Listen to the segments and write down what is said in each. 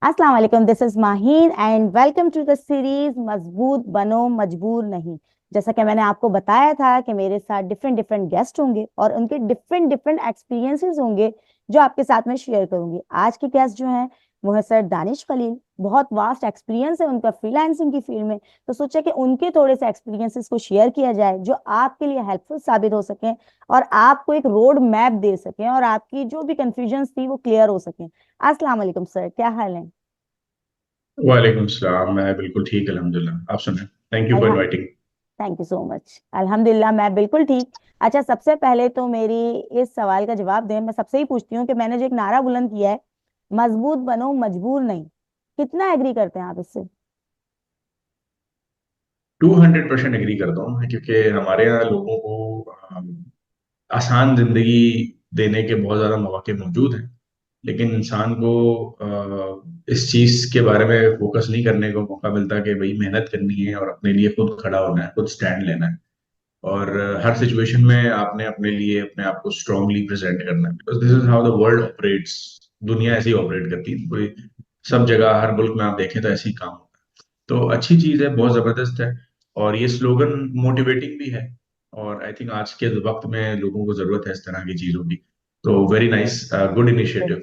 अस्सलाम वालेकुम, this is Maheen and welcome to the series मजबूत बनो मजबूर नहीं। जैसा कि मैंने आपको बताया था कि मेरे साथ डिफरेंट डिफरेंट गेस्ट होंगे और उनके डिफरेंट डिफरेंट एक्सपीरियंसेस होंगे जो आपके साथ में शेयर करूंगी। आज के गेस्ट जो हैं वो है सर दानिश खलील। बहुत वास्ट एक्सपीरियंस है उनका फ्रीलांसिंग की फील्ड में, तो सोचा कि उनके थोड़े से एक्सपीरियंसेस को शेयर किया जाए जो आपके लिए हेल्पफुल साबित हो सके और आपको एक रोड मैप दे सकें और आपकी जो भी कंफ्यूजन थी वो क्लियर हो सके। अस्सलाम वालेकुम सर, क्या हाल है? वालेकुम सलाम। मैं बिल्कुल ठीक, अल्हम्दुलिल्लाह। आप सुनाएं। Thank you for Allah, inviting. Thank you so much. अल्हम्दुलिल्लाह मैं बिल्कुल ठीक। अच्छा, सबसे पहले तो मेरी इस सवाल का जवाब दें। मैं सबसे ही पूछती हूँ कि मैंने जो एक नारा बुलंद किया है, मजबूत बनो मजबूर नहीं, कितना एग्री करते हैं आप इससे? 200% एग्री करता हूँ मैं, क्योंकि हमारे यहाँ लोगों को आसान जिंदगी देने के बहुत ज्यादा मौके मौजूद हैं। लेकिन इंसान को इस चीज के बारे में फोकस नहीं करने को मौका मिलता कि भाई मेहनत करनी है और अपने लिए खुद खड़ा होना है, खुद स्टैंड लेना है। और हर सिचुएशन में आपने अपने लिए अपने आप को स्ट्रांगली प्रेजेंट करना है, because this is how the world operates. दुनिया ऐसे ही ऑपरेट करती है। कोई सब जगह हर मुल्क में आप देखें तो ऐसे ही काम होता है। तो अच्छी चीज है, बहुत जबरदस्त है। और ये स्लोगन मोटिवेटिंग भी है। और आई थिंक आज के वक्त में लोगों को जरूरत है इस तरह की चीजों की। तो very nice, good initiative.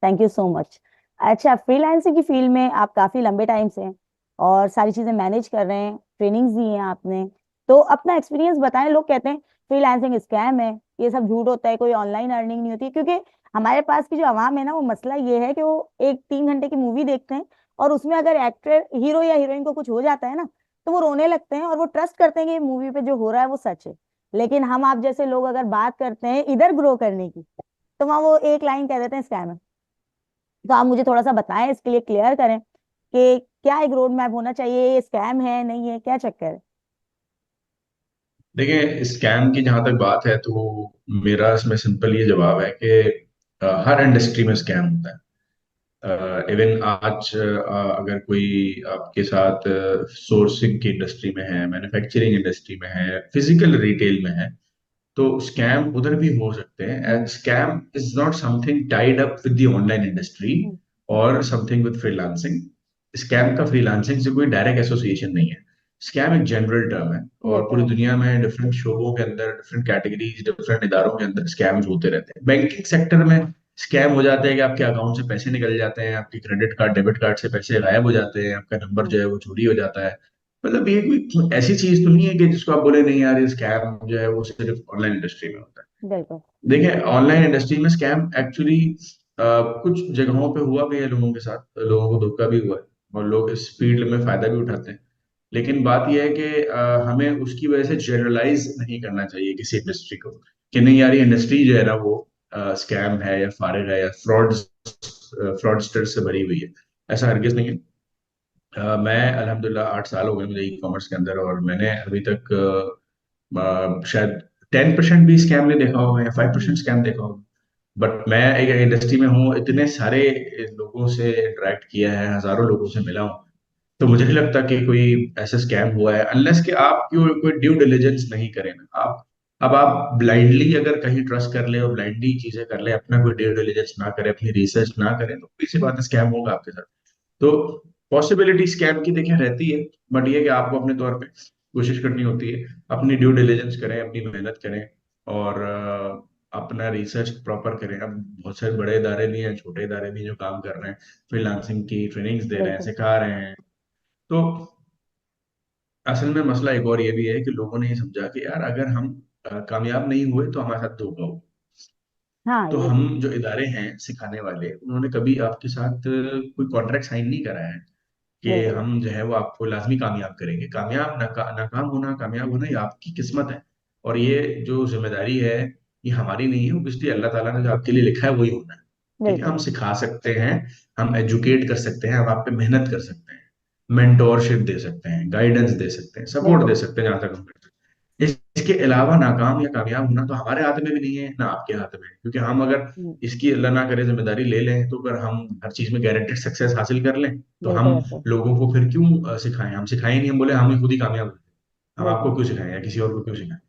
Thank you so much. अच्छा, फ्रीलांसिंग की फील्ड में आप काफी लंबे टाइम से हैं और सारी चीजें मैनेज कर रहे हैं, ट्रेनिंग्स दी हैं आपने, तो अपना एक्सपीरियंस बताएं। लोग कहते हैं फ्रीलांसिंग स्कैम है, ये सब झूठ होता है, कोई ऑनलाइन अर्निंग नहीं होती। क्योंकि हमारे पास की जो आवाम है ना, वो मसला ये है कि वो एक 3 घंटे की मूवी देखते हैं और उसमें अगर एक्टर हीरो या हीरोइन को कुछ हो जाता है ना, तो वो रोने लगते हैं और वो ट्रस्ट करते हैं कि मूवी पे जो हो रहा है वो सच है। लेकिन हम आप जैसे लोग अगर बात करते हैं इधर ग्रो करने की, तो वहाँ वो एक लाइन कह देते हैं स्कैम है। तो आप मुझे थोड़ा सा बताएं, इसके लिए क्लियर करें कि क्या एक रोड मैप होना चाहिए, ये स्कैम है नहीं है, क्या चक्कर है? देखिए, स्कैम की जहां तक बात है तो मेरा इसमें सिंपल ये जवाब है कि हर इंडस्ट्री में स्कैम होता है। इवन आज अगर कोई आपके साथ सोर्सिंग की इंडस्ट्री में है, मैन्युफैक्चरिंग इंडस्ट्री में है, फिजिकल रिटेल में है, तो स्कैम उधर भी हो सकते हैं। And scam is not something tied up with the online industry hmm, और समथिंग विद फ्रीलांसिंग। स्कैम का फ्रीलांसिंग से कोई डायरेक्ट एसोसिएशन नहीं है। स्कैम एक जनरल टर्म है। ये और तो पूरी है। दुनिया में डिफरेंट शोबों के अंदर, डिफरेंट कैटेगरीज, डिफरेंट इदारों के अंदर स्कैम्स होते रहते हैं। बैंकिंग सेक्टर में स्कैम हो जाते हैं कि आपके अकाउंट से पैसे निकल जाते हैं, आपके क्रेडिट कार्ड डेबिट कार्ड से पैसे गायब हो जाते हैं, आपका नंबर हम्म, जो है वो चोरी हो जाता है। मतलब ये कोई ऐसी चीज तो नहीं है कि जिसको आप बोले नहीं यार, ये स्कैम जो है वो सिर्फ ऑनलाइन इंडस्ट्री में होता है। बिल्कुल। देखिए, ऑनलाइन इंडस्ट्री में स्कैम एक्चुअली कुछ जगहों पे हुआ भी है, लोगों के साथ लोगों को धोखा भी हुआ है। और लोग इस फील्ड में फायदा भी उठाते हैं। लेकिन बात यह है कि हमें उसकी वजह से जनरलाइज नहीं करना चाहिए किसी इंडस्ट्री को, कि नहीं यार ये इंडस्ट्री जो है ना वो स्कैम है या फारिग है या फ्रॉडस्टर से भरी हुई है। ऐसा हरगिज नहीं है। मैं अल्हम्दुलिल्लाह 8 साल हो गए मुझे ई कॉमर्स के अंदर, और मैंने अभी तक शायद 10% भी स्कैम नहीं देखा होगा या 5% स्कैम देखा होगा। बट मैं एक इंडस्ट्री में हूँ, इतने सारे लोगों से इंटरेक्ट किया है, हजारों लोगों से मिला हूँ। तो मुझे नहीं लगता कि कोई ऐसा स्कैम हुआ है, अनलेस कि आप क्यों कोई ड्यू डिलिजेंस नहीं करें ना आप। अब आप ब्लाइंडली अगर कहीं ट्रस्ट कर ले और ब्लाइंडली चीजें कर ले, अपना कोई ड्यू डिलिजेंस ना करें, अपनी रिसर्च ना करें, तो किसी बात स्कैम होगा आपके साथ। तो पॉसिबिलिटी स्कैम की देखिए रहती है। बट ये कि आपको अपने तौर पे कोशिश करनी होती है, अपनी ड्यू डिलिजेंस करें, अपनी मेहनत करें, और अपना रिसर्च प्रॉपर करें। अब बहुत सारे बड़े इदारे भी हैं, छोटे इदारे भी हैं जो काम कर रहे हैं, फ्रीलांसिंग की ट्रेनिंग्स दे रहे हैं, बिल्कुल। सिखा रहे हैं। तो असल में मसला एक और ये भी है कि लोगों ने ये समझा कि यार अगर हम कामयाब नहीं हुए तो हमारे साथ धोखा हो। हाँ, तो ये हम भी। जो इदारे हैं सिखाने वाले, उन्होंने कभी आपके साथ कोई कॉन्ट्रैक्ट साइन नहीं करा है कि बिल्कुल। हम जो है वो आपको लाजमी कामयाब करेंगे। कामयाब नाकाम होना, कामयाब होना ये आपकी किस्मत है। और ये जो जिम्मेदारी है, ये हमारी नहीं है, वो इसलिए अल्लाह ताला ने जो आपके लिए लिखा है वही होना है। ठीक है, बिल्कुल। हम सिखा सकते हैं, हम एजुकेट कर सकते हैं, हम आप पे मेहनत कर सकते हैं, मेंटोरशिप दे सकते हैं, गाइडेंस दे सकते हैं, सपोर्ट दे बिल्कुल। सकते हैं जहां तक हम कर सकते हैं। इसके अलावा नाकाम या कामयाब होना तो हमारे हाथ में भी नहीं है ना आपके हाथ में है। क्योंकि हम अगर हम्म, इसकी अल्लाह ना करे जिम्मेदारी ले लें, तो अगर हम हर चीज में गारंटेड सक्सेस हासिल कर लें, तो हम बिल्कुल ऐसे। लोगों को फिर क्यों सिखाएं? हम सिखाएं ही नहीं, हम बोले हम ही खुद ही कामयाब हो गए। हम बिल्कुल। आपको क्यों सिखाएं या किसी और को क्यों सिखाएं?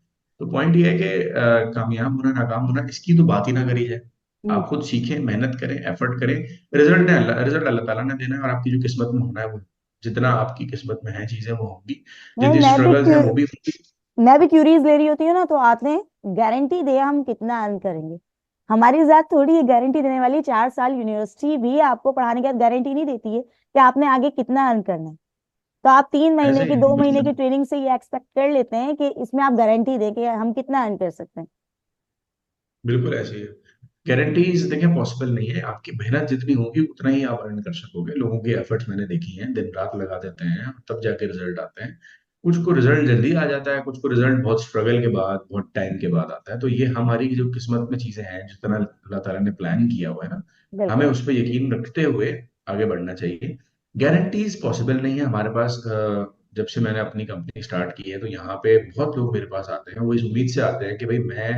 तो पॉइंट ये है कि कामयाब होना नाकाम होना इसकी तो बात ही ना करी जाए। हम्म। आप खुद सीखें, मेहनत करें, एफर्ट करें। रिजल्ट अल्लाह ताला ने देना है, और आपकी जो किस्मत में होना है वो, जितना आपकी किस्मत में है चीजें वो होंगी, नहीं, जितनी स्ट्रगल्स हैं वो भी होंगी। मैं भी क्यूरीज ले रही होती हूँ ना, तो आपने गारंटी दिया हम कितना अर्न करेंगे। हमारी जात थोड़ी है गारंटी देने वाली। 4 साल यूनिवर्सिटी भी आपको पढ़ाने के बाद गारंटी नहीं देती है कि आपने आगे कितना अर्न करना है। तो आप 3 महीने ऐसे की, ही 2 महीने की ट्रेनिंग से ये एक्सपेक्ट कर लेते हैं कि इसमें आप गारंटी दें कि हम कितना अर्न कर सकते हैं। बिल्कुल ऐसे ही है। गारंटीज देखिए पॉसिबल नहीं है, आपकी मेहनत जितनी होगी उतना ही आप अर्न कर सकोगे। लोगों की एफर्ट्स मैंने देखी हैं, दिन रात लगा देते हैं तब जाके रिजल्ट आते हैं। कुछ को रिजल्ट जल्दी आ जाता है, कुछ को रिजल्ट बहुत स्ट्रगल के बाद, बहुत टाइम के बाद आता है। तो ये हमारी जो किस्मत में चीजें हैं, जितना अल्लाह ताला ने प्लान किया हुआ है ना, हमें बिल्कुल। उस पर यकीन रखते हुए आगे बढ़ना चाहिए। गारंटीज पॉसिबल नहीं है हमारे पास। जब से मैंने अपनी कंपनी स्टार्ट की है तो यहाँ पे बहुत लोग मेरे पास आते हैं, वो इस उम्मीद से आते हैं कि भाई मैं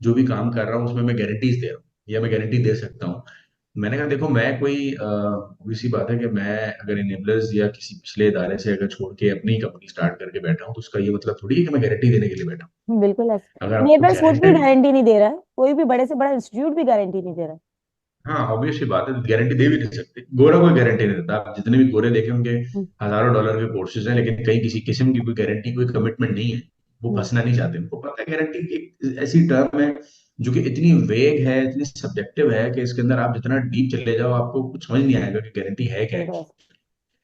जो भी काम कर रहा हूँ उसमें मैं गारंटीज दे रहा हूँ या मैं गारंटी दे सकता हूँ। मैंने कहा देखो, मैं कोई सी बात है कि मैं अगर इनेबलर्स या किसी पिछले इदारे से अगर छोड़ के अपनी कंपनी स्टार्ट करके बैठा हूँ तो उसका ये मतलब थोड़ी है कि मैं गारंटी देने के लिए बैठा हूँ। बिल्कुल ऐसे अगर आपको नेबर्स खुद भी गारंटेड, गारंटी नहीं दे रहा है, कोई भी बड़े से बड़ा इंस्टीट्यूट भी गारंटी नहीं दे रहा है। हाँ ऑब्वियस सी बात है, गारंटी दे भी नहीं सकते। गोरा कोई गारंटी नहीं देता। आप जितने भी गोरे देखे होंगे, हम्म। हजारों डॉलर के कोर्सेज हैं, लेकिन कहीं किसी किस्म की कोई गारंटी, कोई कमिटमेंट नहीं है। वो हम्म। फंसना नहीं चाहते। उनको पता है गारंटी एक ऐसी टर्म है जो कि इतनी वेग है, इतनी सब्जेक्टिव है कि इसके अंदर आप जितना डीप चले जाओ आपको कुछ समझ नहीं आएगा कि गारंटी है क्या है। बिल्कुल ऐसे।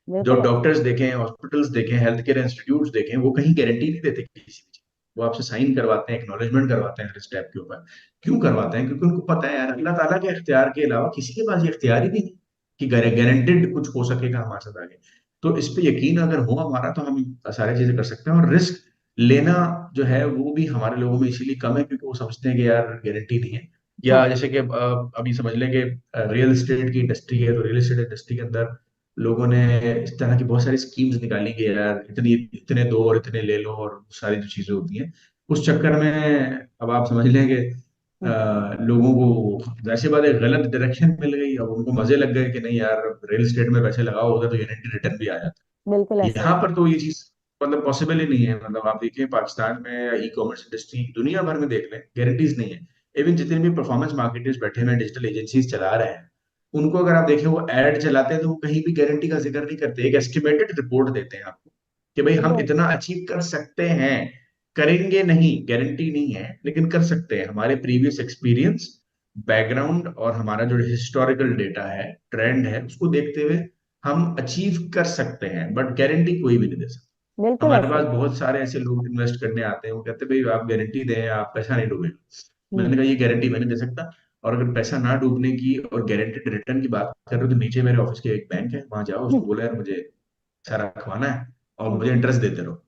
जो बिल्कुल ऐसे। डॉक्टर्स देखें, हॉस्पिटल्स देखें, हेल्थ केयर इंस्टीट्यूट देखें, वो कहीं गारंटी नहीं देते किसी चीज। वो आपसे साइन करवाते हैं, एक्नॉलेजमेंट करवाते हैं हर स्टेप के ऊपर। क्यों करवाते हैं? क्योंकि उनको पता है यार, अल्लाह ताला के इख्तियार के अलावा किसी के पास ये इख्तियार ही नहीं है कि गारंटेड कुछ हो सकेगा हमारे साथ आगे। तो इस पे यकीन अगर हो हमारा तो हम सारी चीजें कर सकते हैं। और रिस्क लेना जो है वो भी हमारे लोगों में इसीलिए कम है क्योंकि वो समझते हैं कि यार गारंटी नहीं है। या हाँ। जैसे कि अभी समझ लें कि रियल एस्टेट की इंडस्ट्री है, तो रियल एस्टेट इंडस्ट्री के अंदर लोगों ने इस तरह की बहुत सारी स्कीम्स निकाली कि यार इतनी इतने दो और इतने ले लो, और सारी जो चीजें होती हैं उस चक्कर में अब आप समझ लें कि हम्म। लोगों को वैसे बात है गलत डायरेक्शन मिल गई। अब उनको मजे लग गए कि नहीं यार, रियल एस्टेट में पैसे लगाओ होगा तो गारंटी रिटर्न भी आ जाता बिल्कुल है। ऐसे यहाँ ही। पर तो ये चीज मतलब पॉसिबल ही नहीं है। मतलब आप देखिए पाकिस्तान में या ई कॉमर्स इंडस्ट्री दुनिया भर में देख लें, गारंटीज नहीं है। इवन जितने भी परफॉर्मेंस मार्केटर्स बैठे हुए हैं, डिजिटल एजेंसीज चला रहे हैं, उनको अगर आप देखें वो एड चलाते हैं तो वो कहीं भी गारंटी का जिक्र नहीं करते। एक एस्टिमेटेड रिपोर्ट देते हैं आपको कि भाई हम बिल्कुल। इतना अचीव कर सकते हैं। करेंगे नहीं, गारंटी नहीं है, लेकिन कर सकते हैं। हमारे प्रीवियस एक्सपीरियंस, बैकग्राउंड और हमारा जो हिस्टोरिकल डेटा है, ट्रेंड है, उसको देखते हुए हम अचीव कर सकते हैं, बट गारंटी कोई भी नहीं दे सकता। बिल्कुल हमारे ऐसे पास ही। बहुत सारे ऐसे लोग इन्वेस्ट करने आते हैं, वो कहते हैं भाई आप गारंटी दें, आप पैसा नहीं डूबेगा। हम्म। मैंने कहा ये गारंटी मैं नहीं दे सकता। और अगर पैसा ना डूबने की और गारंटेड रिटर्न की बात कर रहे हो तो नीचे मेरे ऑफिस के एक बैंक है, वहां जाओ, हम्म। उसको बोला यार मुझे पैसा रखवाना है और हम्म। मुझे इंटरेस्ट देते रहो।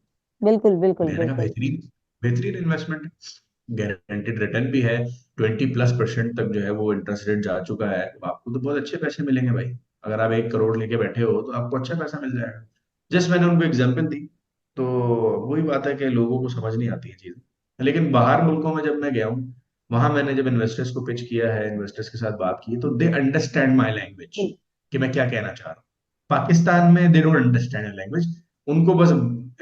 बिल्कुल बिल्कुल मैंने कहा बिल्कुल। बेहतरीन, बेहतरीन इन्वेस्टमेंट, गारंटेड रिटर्न भी है। 20+% तक जो है वो इंटरेस्ट रेट जा चुका है। तो आपको तो बहुत अच्छे पैसे मिलेंगे भाई। अगर आप 1 करोड़ लेके बैठे हो तो आपको अच्छा पैसा मिल जाएगा। जस्ट मैंने उनको एग्जाम्पल दी। तो वही बात है कि लोगों को समझ नहीं आती है चीजें। लेकिन बाहर मुल्कों में जब मैं गया हूँ, वहां मैंने जब इन्वेस्टर्स को पिच किया है, इन्वेस्टर्स के साथ बात की है, तो they understand my language bill- कि मैं क्या कहना चाह रहा हूँ। पाकिस्तान में दे डोंट अंडरस्टैंड लैंग्वेज। उनको बस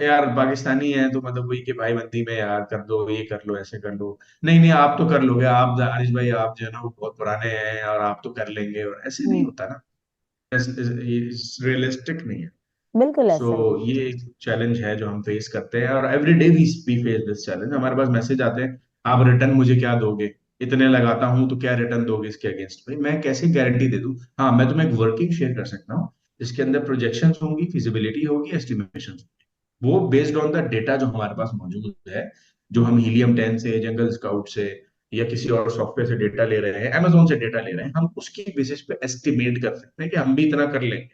यार पाकिस्तानी है तो मतलब वही कि भाई बंदी में यार कर दो, ये कर लो, ऐसे कर लो। नहीं नहीं आप तो कर लोगे, आप आरिश भाई आप जो है ना वो बहुत पुराने हैं और आप तो कर लेंगे, और ऐसे नहीं हम्म। होता ना। रियलिस्टिक नहीं है। बिल्कुल सो ऐसे ही। ये एक चैलेंज है जो हम फेस करते हैं, और every day we face this challenge. हमारे पास मैसेज आते हैं, आप रिटर्न मुझे क्या दोगे, इतने लगाता हूं तो क्या रिटर्न दोगे इसके अगेंस्ट। भाई मैं कैसे गारंटी दे दूं? हाँ मैं तुम्हें एक वर्किंग शेयर कर सकता हूँ जिसके अंदर प्रोजेक्शंस होंगी, फिजिबिलिटी होगी, एस्टिमेशन, वो बेस्ड ऑन द डेटा जो हमारे पास मौजूद है। जो हम हीलियम 10 से, जंगल स्काउट से या किसी और सॉफ्टवेयर से डेटा ले रहे हैं, amazon से डेटा ले रहे हैं, हम उसकी बेसिस पे एस्टिमेट कर सकते हैं कि हम भी इतना कर लेंगे।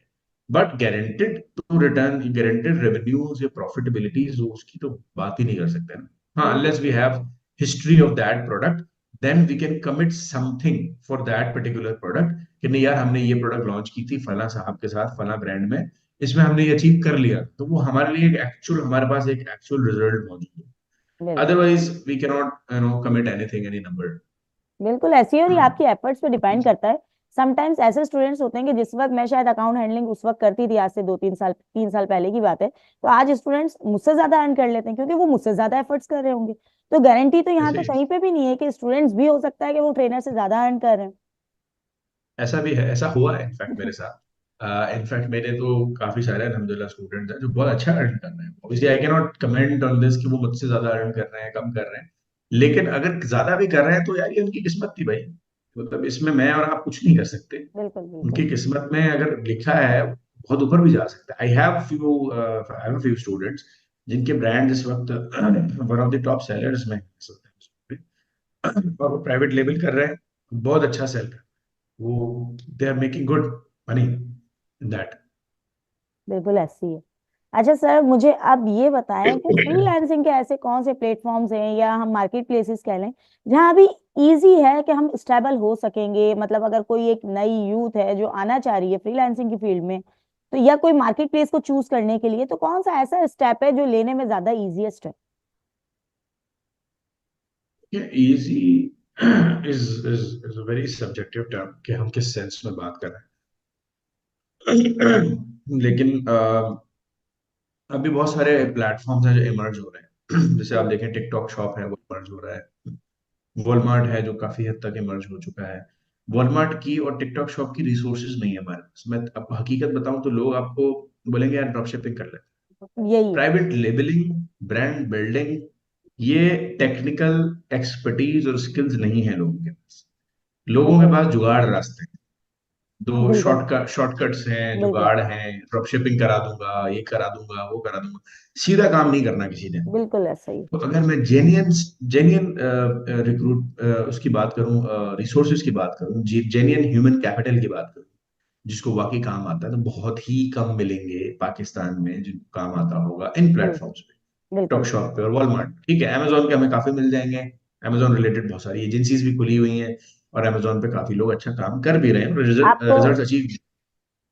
बट गारंटेड तो रिटर्न, गारंटेड रेवेन्यूज या प्रॉफिटेबिलिटीज उसकी तो बात ही नहीं कर सकते ना। हाँ बिल्कुल। Unless we have history of that product, then we can commit something for that particular product कि नहीं यार हमने ये प्रोडक्ट लॉन्च की थी फला साहब के साथ, फला ब्रांड में, इसमें हमने ये अचीव कर लिया, तो वो हमारे लिए एक एक्चुअल, हमारे पास एक एक्चुअल रिजल्ट मौजूद है। बिल्कुल। Otherwise we can not commit anything, any number. बिल्कुल ऐसी है, और ये आपकी एफर्ट्स पे डिपेंड करता है। समटाइम्स ऐसे स्टूडेंट्स होते हैं कि जिस वक्त मैं शायद अकाउंट हैंडलिंग उस वक्त करती थी, आज से 2-3 साल, 3 साल पहले की बात है, तो आज स्टूडेंट्स मुझसे ज्यादा अर्न कर लेते हैं क्योंकि वो मुझसे ज्यादा एफर्ट्स कर रहे होंगे। तो गारंटी तो यहाँ ऐसे तो ही कहीं पे भी नहीं है कि स्टूडेंट्स भी हो सकता है कि वो ट्रेनर से ज्यादा अर्न कर रहे हैं। ऐसा भी है, ऐसा हुआ है इनफैक्ट मेरे साथ। इनफैक्ट मेरे तो काफी सारे अल्हम्दुलिल्लाह स्टूडेंट हैं जो बहुत अच्छा अर्न कर रहे हैं। Obviously I can not comment on this कि वो मुझसे ज्यादा अर्न कर रहे हैं कम कर रहे हैं, लेकिन अगर ज्यादा भी कर रहे हैं तो यार ये उनकी किस्मत थी भाई। मतलब इसमें मैं और आप कुछ नहीं कर सकते। बिल्कुल बिल्कुल। उनकी किस्मत में अगर लिखा है बहुत ऊपर भी जा सकता है। आई हैव फ्यू स्टूडेंट्स जिनके ब्रांड इस वक्त one of the top sellers में हैं इस वक्त। और वो प्राइवेट लेबल कर रहे हैं, बहुत अच्छा सेल कर, वो they are making good money in that. बिल्कुल ऐसी है। अच्छा सर, मुझे आप ये बताएं कि फ्रीलांसिंग के ऐसे कौन से प्लेटफॉर्म्स हैं या हम मार्केट प्लेसेस कह लें जहां अभी इजी है कि हम स्टेबल हो सकेंगे, मतलब अगर कोई एक नई यूथ है जो आना चाह रही है फ्रीलांसिंग की फील्ड में, तो या कोई मार्केट प्लेस को चूज करने के लिए तो कौन सा ऐसा स्टेप है जो लेने में ज्यादा इजीएस्ट है? Easy is a very subjective term कि हम किस सेंस में बात कर रहे हैं। लेकिन अभी बहुत सारे प्लेटफॉर्म्स हैं जो इमर्ज हो रहे हैं। जैसे आप जी देखें टिकटॉक शॉप है वो इमर्ज हो रहा है। वॉलमार्ट है जो काफी हद तक इमर्ज हो चुका है। वॉलमार्ट की और टिकटॉक शॉप की रिसोर्सेज नहीं है हमारे पास। मैं अब हकीकत बताऊं तो लोग आपको बोलेंगे यार ड्रॉप शिपिंग कर ले। यही है। प्राइवेट लेबलिंग, ब्रांड बिल्डिंग, ये टेक्निकल एक्सपर्टीज और स्किल्स नहीं है लोगों के पास। लोगों के पास जुगाड़ रास्ते हैं, दो बिल्कुल शॉर्टकट्स हैं, बिल्कुल जुगाड़ हैं, ड्रॉप शिपिंग करा दूंगा, ये करा दूंगा, वो करा दूंगा। सीधा काम नहीं करना किसी ने। बिल्कुल ऐसा ही। तो अगर मैं जेन्यन जेन्यन रिक्रूट उसकी बात करूं, रिसोर्सेज की बात करूं, जेन्यन ह्यूमन कैपिटल की बात करूं, जिसको वाकई काम आता है, तो बहुत ही कम मिलेंगे पाकिस्तान में जिनको काम आता होगा इन बिल्कुल प्लेटफॉर्म्स पे। टिकटॉक बिल्कुल। शॉप पे और वॉलमार्ट ठीक है, अमेजोन पे हमें काफी मिल जाएंगे। अमेजोन रिलेटेड बहुत सारी एजेंसीज भी खुली हुई हैं और अमेजोन पे काफी लोग अच्छा काम कर भी रहे हैं, आपको रिजल्ट अचीव।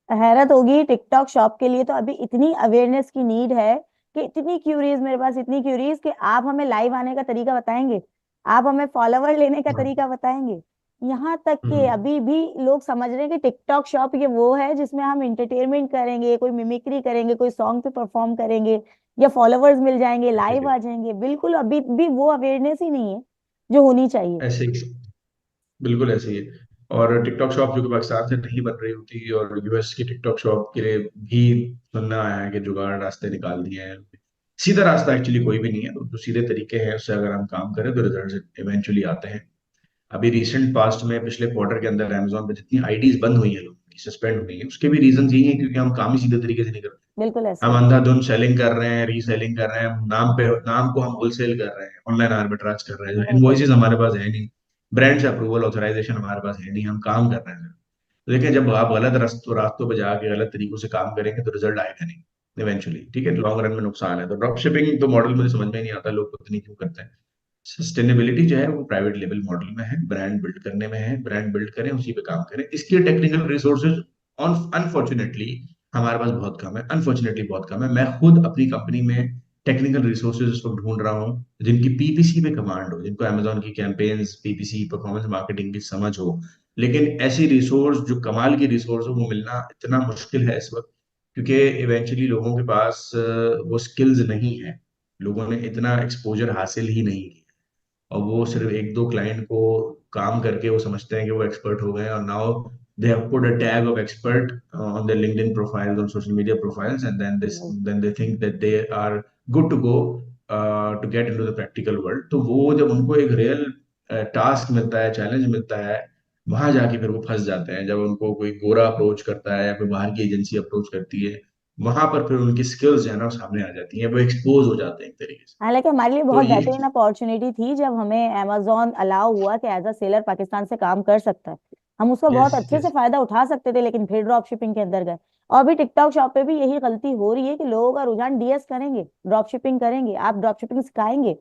हैरत होगी, टिकटॉक शॉप के लिए तो अभी इतनी अवेयरनेस की नीड है कि इतनी क्यूरीज मेरे पास, इतनी क्यूरीज कि आप हमें लाइव आने का तरीका बताएंगे, आप हमें फॉलोवर लेने का तरीका बताएंगे। यहाँ तक कि हम्म, अभी भी लोग समझ रहे हैं कि टिकटॉक शॉप ये वो है जिसमें हम इंटरटेनमेंट करेंगे, कोई मिमिक्री करेंगे, कोई सॉन्ग पे परफॉर्म करेंगे, या फॉलोवर्स मिल जाएंगे, लाइव आ जाएंगे। बिल्कुल अभी भी वो अवेयरनेस ही नहीं है जो होनी चाहिए। ऐसे ही, बिल्कुल ऐसे ही है। और टिकटॉक शॉप जो कि पाकिस्तान से नहीं बन रही होती, और यूएस की टिकटॉक शॉप के लिए भी सुनना आया है कि जुगाड़ रास्ते निकाल दिए हैं। सीधा रास्ता एक्चुअली कोई भी नहीं है, तो जो सीधे तरीके हैं उससे अगर हम काम करें तो रिजल्ट इवेंचुअली आते हैं। अभी रिसेंट पास्ट में पिछले क्वार्टर के अंदर अमेजोन पे जितनी आईडीज बंद हुई हैं, लोगों की सस्पेंड हुई हैं, उसके भी रीजन यही है क्योंकि हम काम ही सीधे तरीके से नहीं करते। बिल्कुल ऐसा हम ही। अंधाधुंध सेलिंग कर रहे हैं, रीसेलिंग कर रहे हैं, नाम को हम होलसेल कर रहे हैं, ऑनलाइन आर्बिट्राज कर रहे हैं, जो बिल्कुल इनवॉइसेज हमारे पास है नहीं, ब्रांड से अप्रूवल ऑथराइजेशन हमारे पास है नहीं, हम काम कर रहे हैं। तो देखिए, जब आप गलत रास्तों पे जाके गलत तरीकों से काम करेंगे तो रिजल्ट आएगा नहीं इवेंचुअली, ठीक है, लॉन्ग रन में नुकसान है। तो ड्रॉप शिपिंग तो मॉडल मुझे समझ में नहीं आता लोग पता नहीं क्यों करते हैं। सस्टेनेबिलिटी जो है वो प्राइवेट लेवल मॉडल में है, ब्रांड बिल्ड करने में है, ब्रांड बिल्ड करें उसी पे काम करें। इसके टेक्निकल रिसोर्सेज अनफॉर्चुनेटली हमारे पास बहुत कम है, अनफॉर्चुनेटली बहुत कम है। मैं खुद अपनी कंपनी में टेक्निकल रिसोर्सेज इस वक्त ढूंढ रहा हूँ जिनकी पीपीसी पे कमांड हो, जिनको अमेजोन की कैंपेन्स, पीपीसी, परफॉर्मेंस मार्केटिंग की समझ हो। लेकिन ऐसी रिसोर्स जो कमाल की रिसोर्स हो वो मिलना इतना मुश्किल है इस वक्त, क्योंकि इवेंचुअली लोगों के पास वो स्किल्स नहीं है। लोगों ने इतना एक्सपोजर हासिल ही नहीं किया, और वो सिर्फ एक दो क्लाइंट को काम करके वो समझते हैं कि वो एक्सपर्ट हो गए, और now they have put a tag of expert on their LinkedIn profiles, on social media profiles, and then they think that they are good to go to get into the practical world. तो वो जब उनको एक real task मिलता है, challenge मिलता है, वहां जाके फिर वो फंस जाते हैं। जब उनको कोई गोरा अप्रोच करता है या कोई बाहर की एजेंसी अप्रोच करती है, वहां पर फिर उनकी स्किल्स जो है ना वो सामने आ जाती हैं, वो एक्सपोज हो जाते हैं एक तरीके से। हालांकि हमारे लिए तो बहुत ये बेहतरीन अपॉर्चुनिटी थी जब हमें अमेजोन अलाउ हुआ कि एज अ सेलर पाकिस्तान से काम कर सकता है। हम उसका बहुत यस अच्छे से यस फायदा उठा सकते थे, लेकिन फिर ड्रॉप शिपिंग के अंदर गए। और अभी टिकटॉक शॉप पे भी यही गलती हो रही है कि लोगों का रुझान डीएस करेंगे, ड्रॉप शिपिंग करेंगे, आप ड्रॉप शिपिंग सिखाएंगे।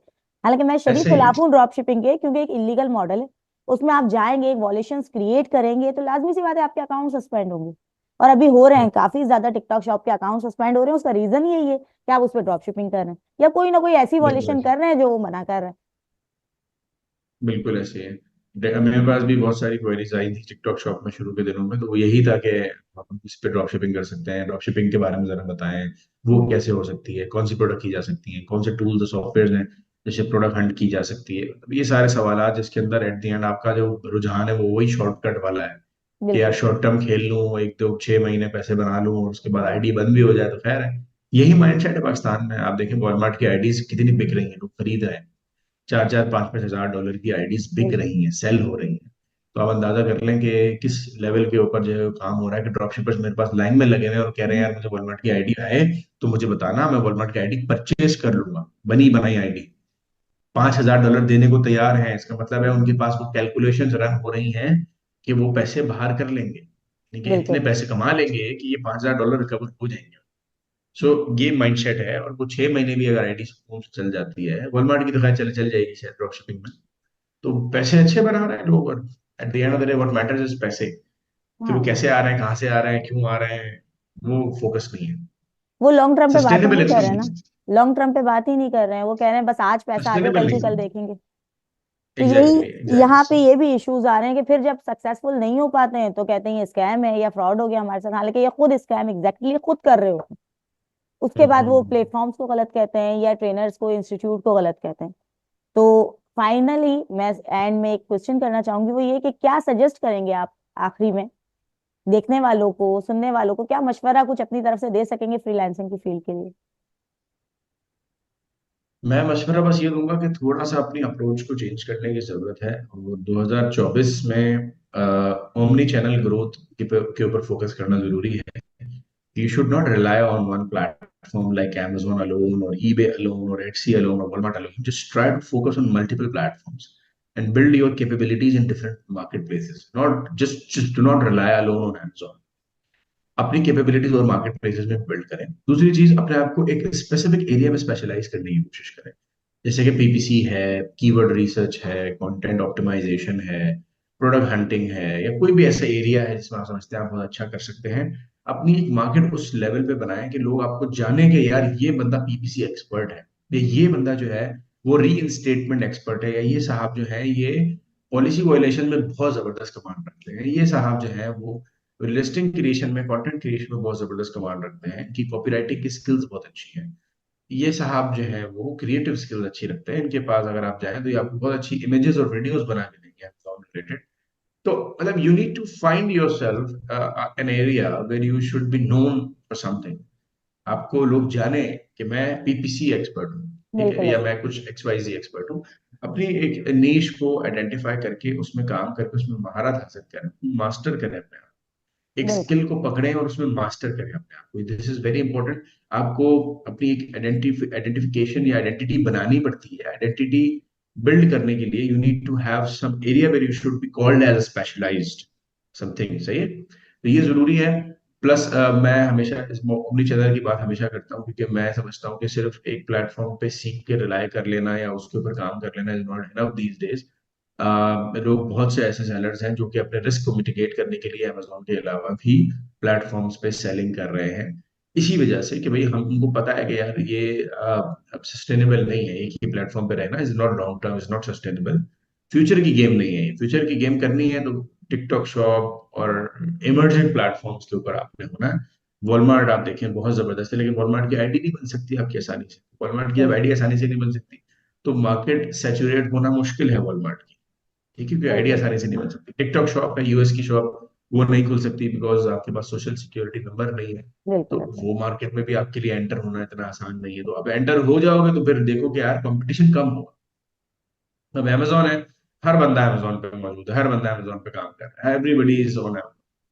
हालांकि मैं शदीद ऐसे ही है। खिलाफ हूँ ड्रॉप शिपिंग के, क्योंकि एक इलीगल मॉडल है। उसमें आप जाएंगे, एक वॉलेशंस क्रिएट करेंगे, तो लाजमी सी बात है आपके अकाउंट सस्पेंड होंगे। और अभी हो रहे हैं, काफी ज्यादा टिकटॉक शॉप के अकाउंट सस्पेंड हो रहे हैं। उसका रीजन यही है कि आप उस पर ड्रॉप शिपिंग कर रहे हैं या कोई ना कोई ऐसी बिल्कुल वॉल्यूशन ऐसे, कर रहे हैं जो वो मना कर रहे हैं। बिल्कुल ऐसे है। मेरे पास भी बहुत सारी क्वेरीज आई थी टिकटॉक शॉप में शुरू के दिनों में, तो वो यही था कि हम इस पे ड्रॉप शिपिंग कर सकते हैं, ड्रॉप शिपिंग के बारे में जरा बताएं, वो कैसे हो सकती है, कौन सी प्रोडक्ट की जा सकती है, कौन से टूल्स और सॉफ्टवेयर हैं जैसे प्रोडक्ट हंट की जा सकती है। मतलब ये सारे सवाल जिसके अंदर एट द एंड आपका जो रुझान है वो वही शॉर्टकट वाला है, कि यार बिल्कुल। शॉर्ट टर्म खेल लूं, एक दो 6 महीने पैसे बना लूं और उसके बाद आईडी बंद भी हो जाए तो खैर है। यही माइंडसेट है पाकिस्तान में। आप देखें वॉलमार्ट की आईडीज कितनी बिक रही हैं, लोग खरीद रहे हैं। 4-4 5-5 हज़ार डॉलर की आईडीज बिक बिल्कुल। रही हैं, सेल हो रही हैं। तो आप अंदाजा कर लें कि किस लेवल के ऊपर जो है काम हो रहा है कि ड्रॉप शिपर्स मेरे पास लाइन में लगे हुए हैं और कह रहे हैं हम्म, यार मुझे वॉलमार्ट की आईडी आए तो मुझे बताना, मैं वॉलमार्ट की आईडी परचेज कर लूंगा, बनी बनाई आईडी। $5,000 देने को तैयार हैं, इसका मतलब है उनके पास वो कैलकुलेशंस रन हो रही हैं कि वो पैसे बाहर कर लेंगे, यानी कि इतने बिल्कुल। पैसे कमा लेंगे कि ये $5,000 रिकवर हो जाएंगे। सो ये माइंडसेट है। और वो 6 महीने भी अगर आईडी सुकून से चल जाती है, वॉलमार्ट की तो खैर चल चल जाएगी शायद ड्रॉप शिपिंग में, तो पैसे अच्छे बना रहे हैं लोग। और at the end of the day what matters is पैसे, कि वो हाँ, कैसे आ रहे हैं, कहाँ से आ रहे हैं, क्यों आ रहे हैं, वो फोकस नहीं है। वो लॉन्ग टर्म पे बात ही सस्टेनेबल नहीं कर रहे हैं इनकम, ना। लॉन्ग टर्म पे बात ही नहीं कर रहे हैं, वो कह रहे हैं बस आज पैसा आ जाए, सस्टेनेबल कल की नहीं। कल देखेंगे। तो एग्जैक्टली यही यहाँ पे एग्जैक्टली। ये भी इश्यूज आ रहे हैं कि फिर जब सक्सेसफुल नहीं हो पाते हैं तो कहते हैं ये स्कैम है या फ्रॉड हो गया हमारे साथ, हालांकि ये खुद स्कैम एग्जैक्टली खुद कर रहे हो। उसके बाद वो हम्म। प्लेटफॉर्म्स को गलत कहते हैं या ट्रेनर्स को, इंस्टीट्यूट को गलत कहते हैं। तो फाइनली मैं एंड में एक क्वेश्चन करना चाहूंगी, वो ये कि क्या सजेस्ट करेंगे आप आखिरी में देखने वालों को, सुनने वालों को, क्या मशवरा कुछ अपनी तरफ से दे सकेंगे फ्रीलांसिंग की फील्ड के लिए? मैं मशवरा बस ये दूंगा कि थोड़ा सा अपनी अप्रोच को चेंज करने की जरूरत है। और 2024 में ओमनी चैनल ग्रोथ के ऊपर फोकस करना जरूरी है। You should not rely on one platform like Amazon alone or eBay alone or Etsy alone or Walmart alone. Just try to focus on multiple platforms and build your capabilities in different marketplaces. Not just do not rely alone on Amazon. अपनी capabilities और market places में build करें। दूसरी चीज, अपने आप को एक स्पेसिफिक एरिया में स्पेशलाइज करने की कोशिश करें। जैसे कि पीपीसी है, कीवर्ड रिसर्च है, कंटेंट ऑप्टिमाइजेशन है, प्रोडक्ट हंटिंग है, या कोई भी ऐसा एरिया है जिसमें आप समझते हैं आप बहुत अच्छा कर सकते हैं। अपनी एक मार्केट उस लेवल पे बनाएं कि लोग आपको जाने के यार ये बंदा पीपीसी एक्सपर्ट है, या ये बंदा जो है वो री इंस्टेटमेंट एक्सपर्ट है, या ये साहब जो है ये पॉलिसी वायलेशन में बहुत जबरदस्त कमांड रखते हैं, ये साहब जो है वो लिस्टिंग क्रिएशन में, कंटेंट क्रिएशन में बहुत जबरदस्त कमांड रखते हैं, इनकी कॉपीराइटिंग की स्किल्स बहुत अच्छी हैं, ये साहब जो है वो क्रिएटिव स्किल्स अच्छी रखते हैं, इनके पास अगर आप जाएं तो ये आपको बहुत अच्छी इमेजेस और वीडियोस बना के देंगे Amazon रिलेटेड। तो मतलब you need to find yourself an area where you should be known for something. आपको लोग जाने कि मैं पीपीसी एक्सपर्ट हूँ, ठीक है, बिल्कुल या ऐसा। मैं कुछ एक्सवाईजी एक्सपर्ट हूँ। अपनी एक नीश को आइडेंटिफाई करके उसमें काम करके उसमें महारत हासिल करें, मास्टर करें अपने आप, एक बिल्कुल। स्किल को पकड़ें और उसमें मास्टर करें अपने आप को। This is very important. आपको अपनी एक आइडेंटिफिकेशन या आइडेंटिटी बनानी पड़ती है। आइडेंटिटी बिल्ड करने के लिए you need to have some area where you should be called as specialised something, सही है, तो ये जरूरी है। प्लस मैं हमेशा इस ओमनी चैनल की बात हमेशा करता हूँ क्योंकि मैं समझता हूँ कि सिर्फ एक प्लेटफॉर्म पे सीख के रिलाय कर लेना या उसके ऊपर काम कर लेना is not enough these days. लोग, बहुत से ऐसे सेलर्स हैं जो कि अपने रिस्क को मिटिगेट करने के लिए अमेजोन के अलावा भी प्लेटफॉर्म्स पे सेलिंग कर रहे हैं। इसी वजह से कि भाई हम उनको पता है कि यार ये अब सस्टेनेबल नहीं है, एक ही प्लेटफॉर्म पे रहना is not long term, is not sustainable. Future की गेम नहीं है, फ्यूचर की गेम करनी है तो टिकटॉक शॉप और इमर्जिंग प्लेटफॉर्म्स के ऊपर आपने होना है। वॉलमार्ट आप देखें बहुत जबरदस्त है, लेकिन वॉलमार्ट की आईडी नहीं बन सकती आपकी आसानी से। वॉलमार्ट की जब बिल्कुल। आईडी आसानी से नहीं बन सकती तो मार्केट सैचुरेट होना मुश्किल है वॉलमार्ट की, ठीक है, क्योंकि आईडी बिल्कुल। आसानी से नहीं बन सकती। टिकटॉक शॉप है, यूएस की शॉप, वो नहीं खुल सकती बिकॉज आपके पास सोशल सिक्योरिटी नंबर नहीं है। तो बिल्कुल ऐसा। वो मार्केट में भी आपके लिए एंटर होना इतना आसान नहीं है। तो अब एंटर हो जाओगे तो फिर देखो कि यार कंपटीशन कम होगा। अब अमेजोन है, हर बंदा अमेजोन पे मौजूद है, हर बंदा अमेजोन पे काम कर रहा है, एवरीबडी इज ऑन।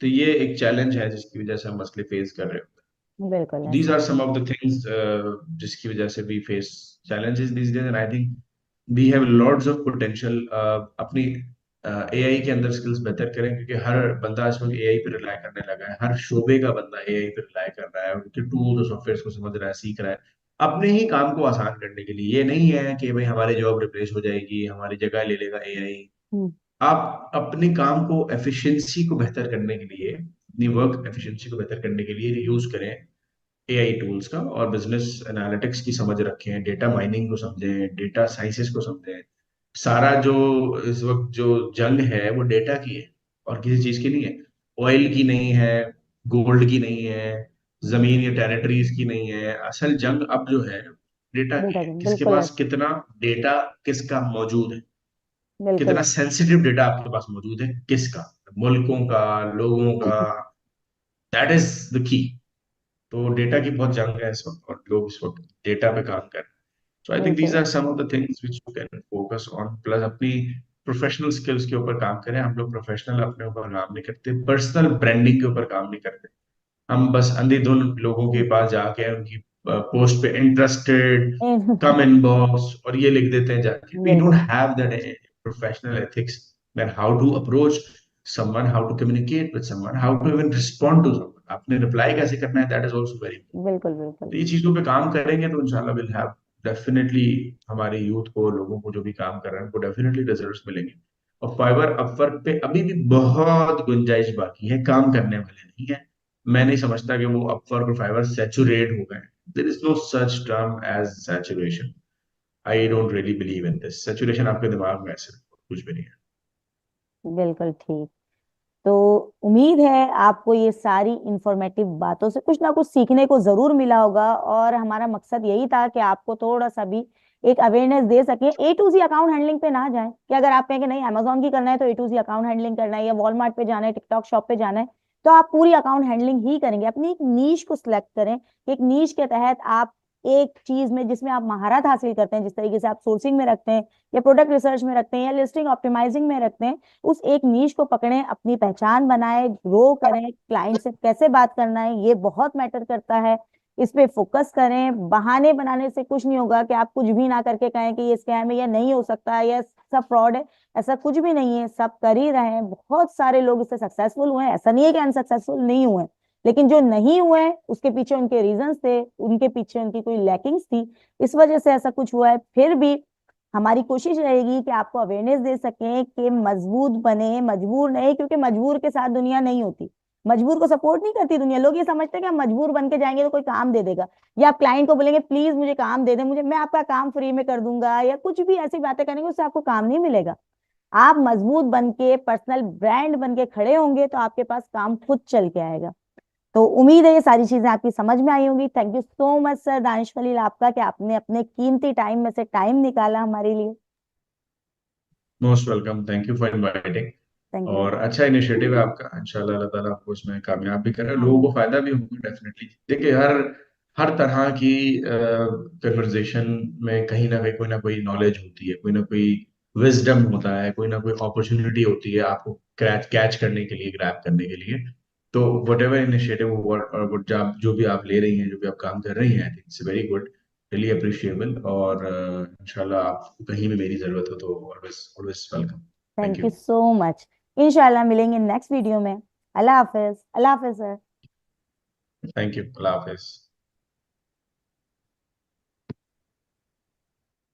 तो ये एक चैलेंज है जिसकी वजह से हम मसले फेस कर रहे होते बिल्कुल हैं। दीज ऐसा। Are some of the things जिसकी वजह से we face challenges these days, and I think we have lots of potential। अपनी एआई के अंदर स्किल्स बेहतर करें, क्योंकि हर बंदा इस वक्त एआई पे रिलाय करने लगा है, हर शोबे का बंदा एआई पे रिलाय कर रहा है, उनके टूल और सॉफ्टवेयर को समझ रहा है, सीख रहा है अपने ही काम को आसान करने के लिए। ये नहीं है कि भाई हमारी जॉब रिप्लेस हो जाएगी, हमारी जगह ले लेगा एआई। हम्म। आप अपने काम को, एफिशिएंसी को बेहतर करने के लिए, अपनी वर्क एफिशिएंसी को बेहतर करने के लिए यूज करें एआई टूल्स का, और बिजनेस एनालिटिक्स की समझ रखें, डेटा माइनिंग को समझें, डेटा साइंसेस को समझें। सारा जो इस वक्त जो जंग है वो डेटा की है और किसी चीज की नहीं है। ऑयल की नहीं है, गोल्ड की नहीं है, जमीन या टेरिटरीज की नहीं है। असल जंग अब जो है डेटा की बेटा है, जी, किसके बिल्कुल पास ऐसा। कितना डेटा किसका मौजूद है। बिल्कुल। कितना सेंसिटिव डेटा आपके पास मौजूद है, किसका, मुल्कों का, लोगों का, दैट इज द की। तो डेटा की बहुत जंग है इस वक्त, और लोग इस वक्त डेटा पे काम कर रहे हैं। सो आई थिंक दीज बिल्कुल are some of the things which you can focus on, plus अपनी प्रोफेशनल स्किल्स के ऊपर काम करें। हम लोग प्रोफेशनल अपने ऊपर काम नहीं करते, पर्सनल ब्रांडिंग के ऊपर काम नहीं करते। हम बस अंधाधुंध लोगों के पास जाके उनकी पोस्ट पे इंटरेस्टेड, कम इनबॉक्स, और ये लिख देते हैं जाके। वी डोंट बिल्कुल have that professional ethics, than how to approach someone, how to communicate with someone, how to even respond to someone, आपने रिप्लाई कैसे करना है, दैट इज आल्सो वेरी। बिल्कुल बिल्कुल। तो ये चीजों पे काम करेंगे तो इंशाल्लाह विल हैव डेफिनेटली, हमारे यूथ को, लोगों को जो भी काम कर रहे हैं, उनको डेफिनेटली रिजल्ट्स मिलेंगे। और फाइवर अपवर्क पे अभी भी बहुत गुंजाइश बाकी है, काम करने वाले नहीं है। मैं नहीं समझता कि वो अपवर्क और फाइवर सैचुरेट हो गए। There is no such term as saturation. I don't really believe in this saturation. आपके दिमाग में ऐसे कुछ भी नहीं है। बिल्कुल ठीक। तो उम्मीद है आपको ये सारी इंफॉर्मेटिव बातों से कुछ ना कुछ सीखने को जरूर मिला होगा, और हमारा मकसद यही था कि आपको थोड़ा सा भी एक अवेयरनेस दे सके। ए टू जी अकाउंट हैंडलिंग पे ना जाए, कि अगर आप कहें कि नहीं अमेजोन की करना है तो ए टू जी अकाउंट हैंडलिंग करना है, या वॉलमार्ट पे जाना है, टिकटॉक शॉप पे जाना है, तो आप पूरी अकाउंट हैंडलिंग ही करेंगे। अपनी एक नीश को सिलेक्ट करें, कि एक नीश के तहत आप एक चीज में जिसमें आप महारत हासिल करते हैं, जिस तरीके से आप सोर्सिंग में रखते हैं, या प्रोडक्ट रिसर्च में रखते हैं, या लिस्टिंग ऑप्टिमाइजिंग में रखते हैं, उस एक नीश को पकड़ें, अपनी पहचान बनाएं, ग्रो करें। क्लाइंट से कैसे बात करना है ये बहुत मैटर करता है, इस पे फोकस करें। बहाने बनाने से कुछ नहीं होगा, कि आप कुछ भी ना करके कहें कि ये स्कैम है, या नहीं हो सकता, या सब फ्रॉड है। ऐसा कुछ भी नहीं है, सब कर ही रहे हैं। बहुत सारे लोग इससे सक्सेसफुल हुए हैं, ऐसा नहीं है कि अनसक्सेसफुल नहीं हुए हैं। लेकिन जो नहीं हुए उसके पीछे उनके रीजंस थे, उनके पीछे उनकी कोई लैकिंग्स थी, इस वजह से ऐसा कुछ हुआ है। फिर भी हमारी कोशिश रहेगी कि आपको अवेयरनेस दे सकें कि मजबूत बने, मजबूर नहीं, क्योंकि मजबूर के साथ दुनिया नहीं होती। मजबूर को सपोर्ट नहीं करती दुनिया। लोग ये समझते हैं कि हम मजबूर बन के जाएंगे तो कोई काम दे देगा, या आप क्लाइंट को बोलेंगे प्लीज मुझे काम दे दे, मुझे मैं आपका काम फ्री में कर दूंगा, या कुछ भी ऐसी बातें करेंगे उससे आपको काम नहीं मिलेगा। आप मजबूत बन के पर्सनल ब्रांड बन के खड़े होंगे तो आपके पास काम खुद चल के आएगा। तो उम्मीद है ये सारी चीजें आपकी समझ में आई होंगी। Thank you so much sir Danish Khalil आपका, कि आपने अपने कीमती टाइम में से टाइम निकाला हमारे लिए। Most welcome, thank you for inviting. Thank you. और अच्छा इनिशिएटिव है आपका, इंशाल्लाह अल्लाह ताला आपको इसमें कामयाब भी करे, लोगों को फायदा भी होगा डेफिनेटली। देखिए, हर हर तरह की कन्वर्सेशन में कहीं ना कहीं कोई ना कोई नॉलेज होती है, कोई ना कोई विजडम होता है, कोई ना कोई अपॉर्चुनिटी होती है आपको कैच कैच करने के लिए, ग्रैब करने के लिए। तो वट एवर इनिशिएटिव और जो भी आप ले रही हैं, जो भी आप काम कर रही हैं, I think it's very good, really appreciable. और इंशाल्लाह आपको कहीं भी मेरी जरूरत हो तो always always welcome. Thank thank you you. So much. इंशाल्लाह मिलेंगे नेक्स्ट वीडियो में। अल्लाह हाफिज। अल्लाह हाफिज सर। थैंक यू, अल्लाह हाफिज।